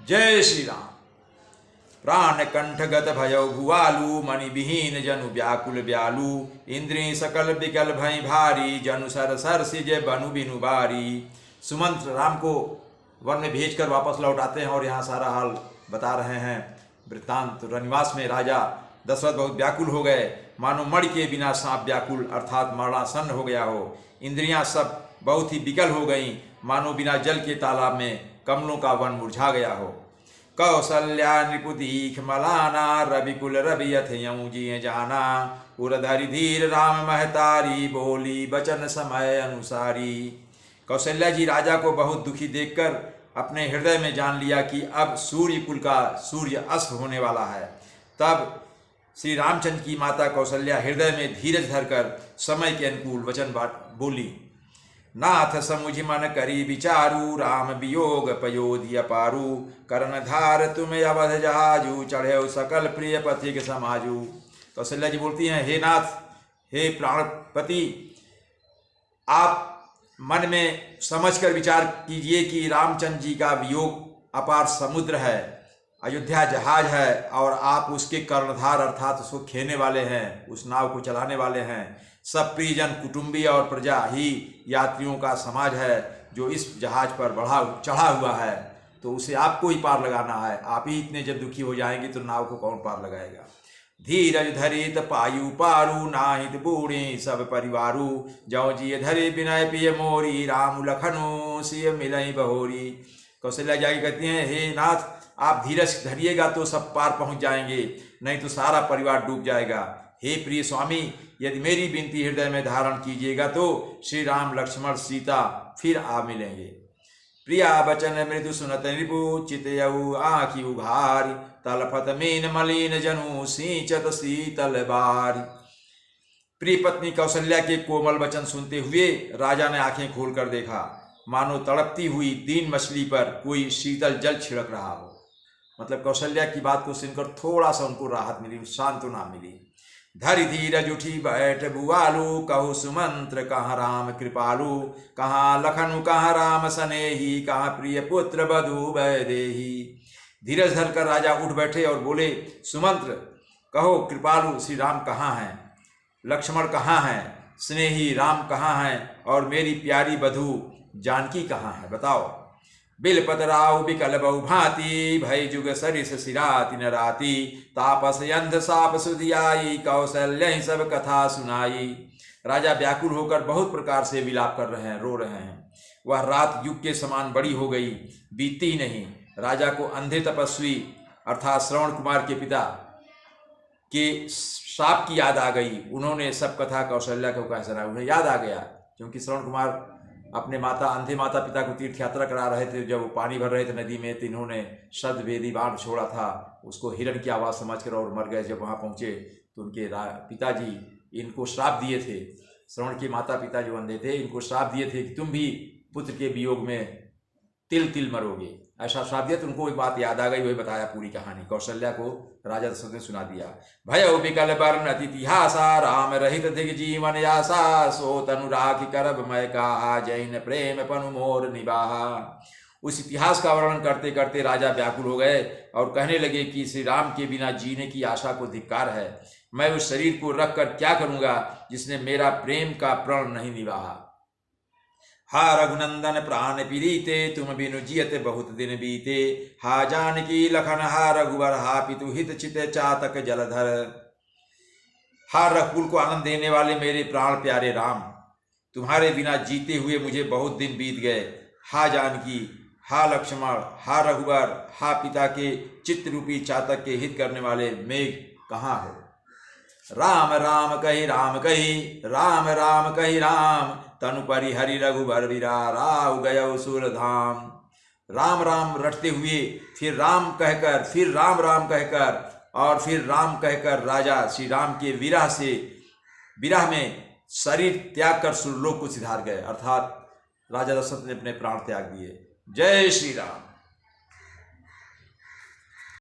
जय श्री राम। प्राण कंठगत भयो भुआलू, मणि विहीन जनु व्याकुल ब्यालू, इंद्रिय सकल विकल भई भारी, जनु सर सर सिज बनु बिनु बारी। सुमंत राम को वन में भेजकर वापस लौटाते हैं और यहाँ सारा हाल बता रहे हैं वृत्तांत। रनिवास में राजा दशरथ बहुत व्याकुल हो गए, मानो मणि के बिना सांप व्याकुल अर्थात मरणासन्न हो गया हो। इंद्रियां सब बहुत ही विकल हो गईं, मानो बिना जल के तालाब में कमलों का वन मुरझा गया हो। कौसल्या नृपुदीख मलाना, रविकुल रवि यथ यऊ जिय जाना, उरधरि धीर राम महतारी, बोली बचन समय अनुसारी। कौशल्या जी राजा को बहुत दुखी देखकर अपने हृदय में जान लिया कि अब सूर्य कुल का सूर्य अस्त होने वाला है। तब श्री रामचंद्र की माता कौशल्या हृदय में धीरज धरकर समय के अनुकूल वचन बोली। नाथ समुझ मन करी विचारू, राम वियोग पयोधि अपारू, करण धार तुम अवध जहाजू, चढ़े सकल प्रिय पथिक समाजू। कौशल्या जी बोलती हैं, हे नाथ, हे प्राणपति, आप मन में समझकर विचार कीजिए कि रामचंद्र जी का वियोग अपार समुद्र है, अयोध्या जहाज है और आप उसके कर्णधार अर्थात उसको खेने वाले हैं, उस नाव को चलाने वाले हैं। सब प्रियजन कुटुंबी और प्रजा ही यात्रियों का समाज है जो इस जहाज पर चढ़ा हुआ है, तो उसे आपको ही पार लगाना है। आप ही इतने जब दुखी हो जाएंगे तो नाव को कौन पार लगाएगा। धीरज धरित पायु पारू, नाहित बूढ़ी सब परिवारू, जौ जिय धरे विनय पिय मोरी, राम लखनु सिय मिलई बहोरी। कौशल्या जाके कहती हैं, हे नाथ, आप धीरज धरिएगा तो सब पार पहुंच जाएंगे, नहीं तो सारा परिवार डूब जाएगा। हे प्रिय स्वामी, यदि मेरी विनती हृदय में धारण कीजिएगा तो श्री राम लक्ष्मण सीता फिर आ मिलेंगे। प्रिया बचन मृदु सुनत रिपु, चितयऊ आँखि उघारी, तलफत मीन मलिन जनु, सींचत शीतल बारी। प्रिय पत्नी कौशल्या के कोमल वचन सुनते हुए राजा ने आंखें खोलकर देखा, मानो तड़पती हुई दीन मछली पर कोई शीतल जल छिड़क रहा हो। मतलब कौशल्या की बात को सुनकर थोड़ा सा उनको राहत मिली, सांत्वना मिली। धरि धीरज उठी बैठ भुआलू, कहु सुमंत्र कहाँ राम कृपालु, कहाँ लखनु कहाँ राम सनेही, कहाँ प्रिय पुत्र बधु वैदेही। धीरज धरकर राजा उठ बैठे और बोले, सुमंत्र कहो कृपालु श्री राम कहाँ हैं, लक्ष्मण कहाँ हैं, स्नेही राम कहाँ हैं, और मेरी प्यारी बधू जानकी कहाँ है, बताओ। बिलपत राव बिकल बहु भांति, भय जुग सरिस सिराति न राति, तापस अंध साप सुधियाई, कौशल्या सब कथा सुनाई। राजा व्याकुल होकर बहुत प्रकार से विलाप कर रहे हैं, रो रहे हैं। वह रात युग के समान बड़ी हो गई, बीती ही नहीं। राजा को अंधे तपस्वी अर्थात श्रवण कुमार के पिता के श्राप की याद आ गई। उन्होंने सब कथा कौशल्या को कह सुनाई, उन्हें याद आ गया, क्योंकि श्रवण कुमार अपने अंधे माता पिता को तीर्थ यात्रा करा रहे थे। जब वो पानी भर रहे थे नदी में, तो इन्होंने शब्द वेदी बाण छोड़ा था, उसको हिरण की आवाज़ समझकर और मर गए। जब वहाँ पहुँचे तो उनके पिताजी इनको श्राप दिए थे। श्रवण के माता पिता जो अंधे थे, इनको श्राप दिए थे कि तुम भी पुत्र के वियोग में तिल तिल मरोगे, ऐसा श्राप दिया। तो उनको एक बात याद आ गई, वही बताया पूरी कहानी कौशल्या को राजा दशरथ ने सुना दिया। भय विकल वर्णत इतिहासा, राम रहित दिग जीवन यासा, सो तनु राखि करब मय कहा, जैन प्रेम पनु मोर निबाहा। उस इतिहास का वर्णन करते करते राजा व्याकुल हो गए और कहने लगे कि श्री राम के बिना जीने की आशा को धिक्कार है। मैं उस शरीर को रख कर क्या करूँगा जिसने मेरा प्रेम का प्रण नहीं निभाया। हा रघुनंदन प्राण पीड़िते, तुम बिनु जियत बहुत दिन बीते, हा जानकी लखन हा रघुवर, हा पितु हित चित चातक जलधर। हा रघुकुल को आनंद देने वाले मेरे प्राण प्यारे राम, तुम्हारे बिना जीते हुए मुझे बहुत दिन बीत गए। हा जानकी, हा लक्ष्मण, हा रघुवर, हा पिता के चित्त रूपी चातक के हित करने वाले मेघ कहाँ हो। राम राम कही राम कही, राम राम कही राम, तनु परि हरि रघुबर विराराउ गयो सुर धाम। राम राम रटते हुए फिर राम कहकर, फिर राम राम कहकर और फिर राम कहकर राजा श्री राम के विरह में शरीर त्याग कर सुरलोक को सिधार गए, अर्थात राजा दशरथ ने अपने प्राण त्याग दिए। जय श्री राम।